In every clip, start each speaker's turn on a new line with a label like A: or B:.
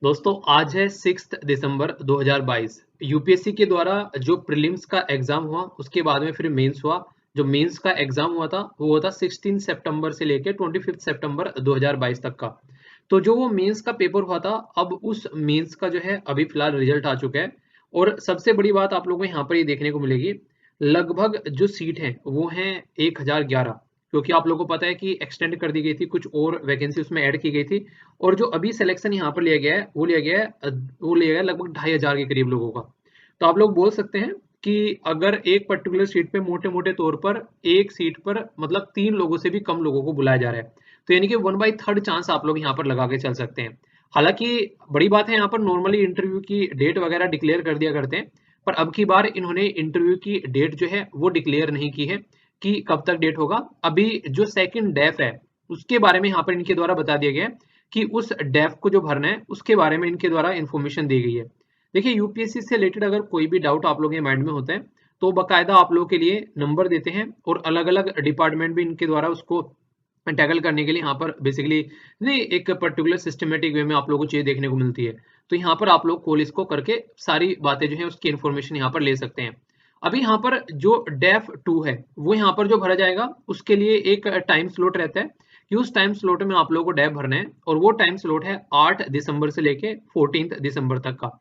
A: दोस्तों आज है 6 दिसंबर 2022। यूपीएससी के द्वारा जो प्रीलिम्स का एग्जाम हुआ उसके बाद में फिर मेंस हुआ। जो मेंस का एग्जाम हुआ था वो हुआ था 16 सितंबर से लेकर 25 सितंबर 2022 तक का। तो जो वो मेंस का पेपर हुआ था, अब उस मेंस का जो है अभी फिलहाल रिजल्ट आ चुका है। और सबसे बड़ी बात आप लोगों को यहाँ पर ये देखने को मिलेगी, लगभग जो सीट है वो है 1011। क्योंकि आप लोगों को पता है कि एक्सटेंड कर दी गई थी, कुछ और वैकेंसी उसमें ऐड की गई थी। और जो अभी सिलेक्शन यहाँ पर लिया गया है वो लिया गया है लगभग 2500 के करीब लोगों का। तो आप लोग बोल सकते हैं कि अगर एक पर्टिकुलर सीट पे मोटे मोटे तौर पर एक सीट पर मतलब 3 लोगों से भी कम लोगों को बुलाया जा रहा है, तो यानी कि 1/3 चांस आप लोग यहाँ पर लगा के चल सकते हैं। हालांकि बड़ी बात है, यहाँ पर नॉर्मली इंटरव्यू की डेट वगैरह डिक्लेयर कर दिया करते हैं, पर अब की बार इन्होंने इंटरव्यू की डेट जो है वो डिक्लेयर नहीं की है कि कब तक डेट होगा। अभी जो सेकंड डेफ है उसके बारे में यहाँ पर इनके द्वारा बता दिया गया है कि उस डेफ को जो भरना है उसके बारे में इनके द्वारा इन्फॉर्मेशन दी गई है। देखिए, यूपीएससी से रिलेटेड अगर कोई भी डाउट आप लोगों के माइंड में होता है तो बकायदा आप लोगों के लिए नंबर देते हैं, और अलग अलग डिपार्टमेंट भी इनके द्वारा उसको टैकल करने के लिए यहाँ पर बेसिकली नहीं, एक पर्टिकुलर सिस्टमेटिक वे में आप लोगों को चीज़ देखने को मिलती है। तो यहाँ पर आप लोग कॉल इसको करके सारी बातें जो है उसकी इन्फॉर्मेशन यहाँ पर ले सकते हैं। अभी यहाँ पर जो डेफ 2 है वो यहाँ पर जो भरा जाएगा उसके लिए एक टाइम स्लॉट रहता है कि उस टाइम स्लॉट में आप लोगों को डेफ भरना है, और वो टाइम स्लॉट है 8 दिसंबर से लेके 14 दिसंबर तक का।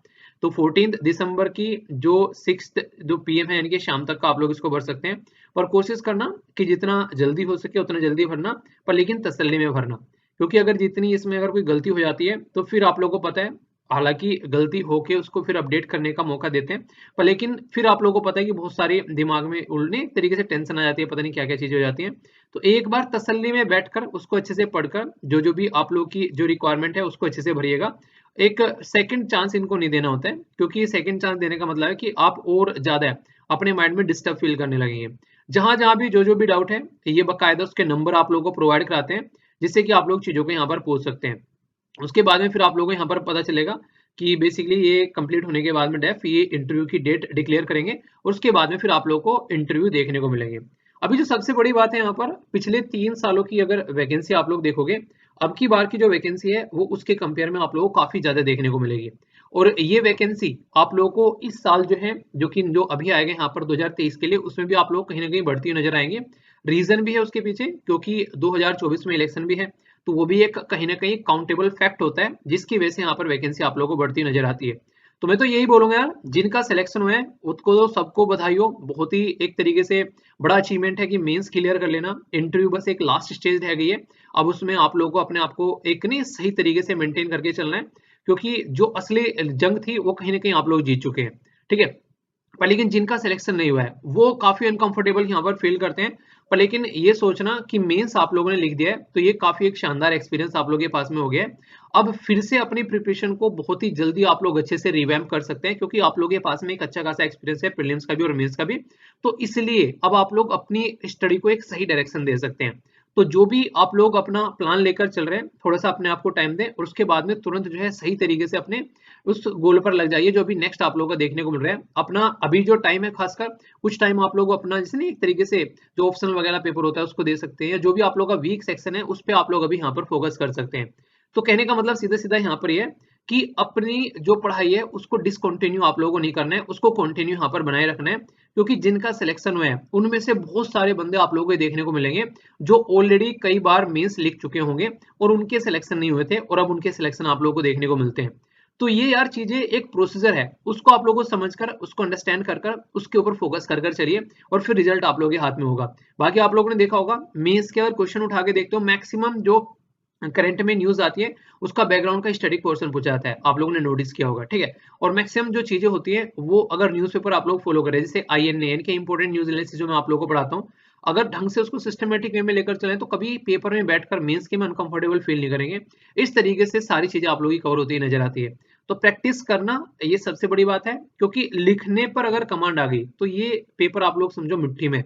A: तो 14 दिसंबर की जो 6 जो पीएम है यानी कि शाम तक का आप लोग इसको भर सकते हैं। पर कोशिश करना कि जितना जल्दी हो सके उतना जल्दी भरना, पर लेकिन तसल्ली में भरना। क्योंकि अगर जितनी इसमें अगर कोई गलती हो जाती है तो फिर आप लोगों को पता है, हालांकि गलती होके उसको फिर अपडेट करने का मौका देते हैं, पर लेकिन फिर आप लोगों को पता है कि बहुत सारी दिमाग में उड़ने तरीके से टेंशन आ जाती है, पता नहीं क्या क्या चीजें हो जाती हैं। तो एक बार तसल्ली में बैठकर उसको अच्छे से पढ़कर जो जो भी आप लोग की जो रिक्वायरमेंट है उसको अच्छे से भरिएगा। एक सेकंड चांस इनको नहीं देना होता है, क्योंकि सेकंड चांस देने का मतलब है कि आप और ज्यादा अपने माइंड में डिस्टर्ब फील करने लगेंगे। जहां जहां भी जो जो भी डाउट है ये बकायदा उसके नंबर आप लोगों को प्रोवाइड कराते हैं, जिससे कि आप लोग चीजों को यहाँ पर पूछ सकते हैं। उसके बाद में फिर आप लोगों को यहाँ पर पता चलेगा कि बेसिकली ये कंप्लीट होने के बाद में डेफ ये इंटरव्यू की डेट डिक्लेयर करेंगे, और उसके बाद में फिर आप लोगों को इंटरव्यू देखने को मिलेंगे। अभी जो सबसे बड़ी बात है यहाँ पर, पिछले 3 सालों की अगर वैकेंसी आप लोग देखोगे, अब की बार की जो वैकेंसी है वो उसके कंपेयर में आप लोगों को काफी ज्यादा देखने को मिलेगी। और ये वैकेंसी आप लोगों को इस साल जो है जो अभी आएगा यहाँ पर 2023 के लिए, उसमें भी आप लोग कहीं ना कहीं बढ़ती हुई नजर आएंगे। रीजन भी है उसके पीछे, क्योंकि 2024 में इलेक्शन भी है, तो वो भी एक कहीं ना कहीं काउंटेबल फैक्ट होता है जिसकी वजह से यहाँ पर वैकेंसी आप लोगों को बढ़ती नजर आती है। तो मैं तो यही बोलूंगा यार, जिनका सिलेक्शन हुआ है उसको तो सबको बधाई हो, बहुत ही एक तरीके से बड़ा अचीवमेंट है कि मेंस क्लियर कर लेना। इंटरव्यू बस एक लास्ट स्टेज रह गई है, अब उसमें आप लोगों को अपने आप को एक नहीं सही तरीके से मेंटेन करके चलना है, क्योंकि जो असली जंग थी वो कहीं ना कहीं आप लोग जीत चुके हैं। ठीक है, पर लेकिन जिनका सिलेक्शन नहीं हुआ है वो काफी अनकंफर्टेबल यहाँ पर फील करते हैं। पर लेकिन ये सोचना कि मेंस आप लोगों ने लिख दिया है तो ये काफी एक शानदार एक्सपीरियंस आप लोगों के पास में हो गया है। अब फिर से अपनी प्रिपरेशन को बहुत ही जल्दी आप लोग अच्छे से रिवैम्प कर सकते हैं, क्योंकि आप लोगों के पास में एक अच्छा खासा एक्सपीरियंस है प्रीलिम्स का भी और मेंस का भी। तो इसलिए अब आप लोग अपनी स्टडी को एक सही डायरेक्शन दे सकते हैं। तो जो भी आप लोग अपना प्लान लेकर चल रहे हैं, थोड़ा सा अपने आप को टाइम दें, और उसके बाद में तुरंत जो है सही तरीके से अपने उस गोल पर लग जाइए जो अभी नेक्स्ट आप लोगों को देखने को मिल रहा है। अपना अभी जो टाइम है, खासकर कुछ टाइम आप लोग अपना जैसे नहीं एक तरीके से जो ऑप्शनल वगैरह पेपर होता है उसको दे सकते हैं, या जो भी आप लोग का वीक सेक्शन है उस पर आप लोग अभी यहाँ पर फोकस कर सकते हैं। तो कहने का मतलब सीधा सीधा यहाँ पर ये है कि अपनी जो पढ़ाई है उसको डिसकंटिन्यू आप लोगों को नहीं करना है, उसको कंटिन्यू यहाँ पर बनाए रखना है। क्योंकि जिनका सिलेक्शन हुआ है उनमें से बहुत सारे बंदे आप लोगों को देखने को मिलेंगे जो ऑलरेडी कई बार मेंस लिख चुके होंगे और उनके सिलेक्शन नहीं हुए थे, और अब उनके सिलेक्शन आप लोगों को देखने को मिलते हैं। तो ये यार चीजें एक प्रोसीजर है, उसको आप लोगों को समझकर उसको अंडरस्टैंड कर कर उसके ऊपर फोकस कर कर चलिए, और फिर रिजल्ट आप लोगों के हाथ में होगा। बाकी आप लोगों ने देखा होगा मेंस के अगर क्वेश्चन उठा के देखते हो, मैक्सिमम जो करंट में न्यूज आती है उसका बैकग्राउंड का स्टडी पोर्शन पूछा जाता है, आप लोगों ने नोटिस किया होगा। ठीक है, और मैक्सिमम जो चीजें होती है वो अगर न्यूज़पेपर आप लोग फॉलो करें, जैसे INA के इंपोर्टेंट न्यूज एनालिसिस जो मैं आप लोगों को पढ़ाता हूँ, अगर ढंग से उसको सिस्टमेटिक वे में लेकर चले तो कभी पेपर में बैठकर मेंस के में अनकंफर्टेबल फील नहीं करेंगे। इस तरीके से सारी चीजें आप लोगों की कवर होती नजर आती है। तो प्रैक्टिस करना ये सबसे बड़ी बात है, क्योंकि लिखने पर अगर कमांड आ गई तो ये पेपर आप लोग समझो मिट्टी में,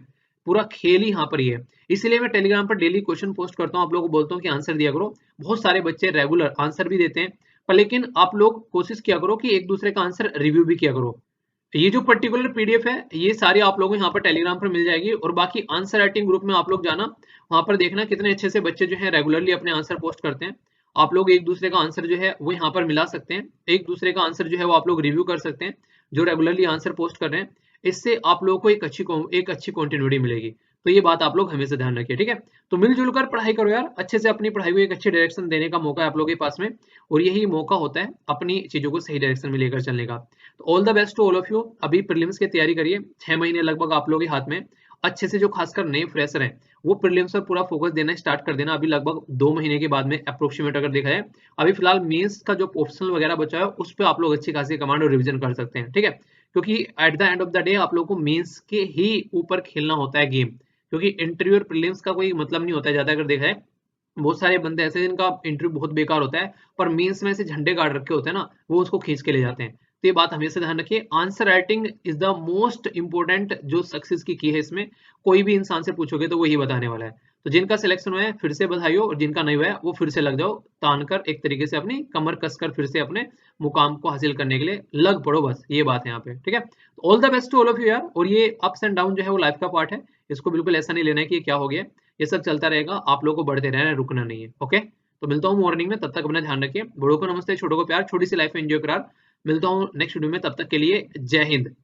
A: पूरा खेल ही यहाँ पर ही है। इसीलिए मैं टेलीग्राम पर डेली क्वेश्चन पोस्ट करता हूँ, आप लोगों को बोलता हूँ कि आंसर दिया करो। बहुत सारे बच्चे रेगुलर आंसर भी देते हैं, पर लेकिन आप लोग कोशिश किया करो कि एक दूसरे का आंसर रिव्यू भी किया करो। ये जो पर्टिकुलर पीडीएफ है ये सारी आप लोगों को यहाँ पर टेलीग्राम पर मिल जाएगी, और बाकी आंसर राइटिंग ग्रुप में आप लोग जाना, वहां पर देखना कितने अच्छे से बच्चे जो है रेगुलरली अपने आंसर पोस्ट करते हैं। आप लोग एक दूसरे का आंसर जो है वो यहाँ पर मिला सकते हैं, एक दूसरे का आंसर जो है वो आप लोग रिव्यू कर सकते हैं, जो रेगुलरली आंसर पोस्ट कर रहे हैं। इससे आप लोगों को एक अच्छी कंटिन्यूटी मिलेगी। तो ये बात आप लोग हमेशा ध्यान रखिए, ठीक है। तो मिलजुल कर पढ़ाई करो यार, अच्छे से अपनी पढ़ाई को एक अच्छे डायरेक्शन देने का मौका है आप लोगों के पास में, और यही मौका होता है अपनी चीजों को सही डायरेक्शन में लेकर चलने का। तो all the best to all of you. अभी प्रीलिम्स की तैयारी करिए, 6 महीने लगभग आप लोगों के हाथ में। अच्छे से जो खासकर नए फ्रेशर हैं वो प्रीलिम्स पर पूरा फोकस देना स्टार्ट कर देना, अभी लगभग 2 महीने के बाद में अप्रोक्सीमेट अगर देखा जाए। अभी फिलहाल मेंस का जो ऑप्शनल वगैरह बचा है उस पर आप लोग अच्छी खासी कमांड और रिवीजन कर सकते हैं, ठीक है। क्योंकि at the end of the day आप लोग को मेंस के ही ऊपर खेलना होता है गेम, क्योंकि इंटरव्यू और प्रीलिम्स का कोई मतलब नहीं होता है ज्यादा अगर देखा जाए। बहुत सारे बंदे ऐसे जिनका इंटरव्यू बहुत बेकार होता है, पर मेंस में से झंडे गाड़ रखे होते हैं ना, वो उसको खींच के ले जाते हैं। तो ये बात हमेशा ध्यान रखिए, answer writing is the most important जो सक्सेस की है इसमें। कोई भी इंसान से पूछोगे तो वही बताने वाला है। तो जिनका सिलेक्शन हुआ है फिर से बधाई हो, और जिनका नहीं हुआ है वो फिर से लग जाओ तान कर, एक तरीके से अपनी कमर कसकर फिर से अपने मुकाम को हासिल करने के लिए लग पड़ो, बस ये बात है यहाँ पे, ठीक है। All the best to all of you यार। और ये अप्स एंड डाउन जो है वो लाइफ का पार्ट है, इसको बिल्कुल ऐसा नहीं लेना है कि ये क्या हो गया, ये सब चलता रहेगा, आप लोगों को बढ़ते रहना है, रुकना नहीं है, ओके। तो मिलता हूँ मॉर्निंग में, तब तक अपना ध्यान रखिए। बड़ों को नमस्ते, छोटों को प्यार, छोटी सी लाइफ में एंजॉय करार। मिलता हूँ नेक्स्ट वीडियो में, तब तक के लिए जय हिंद।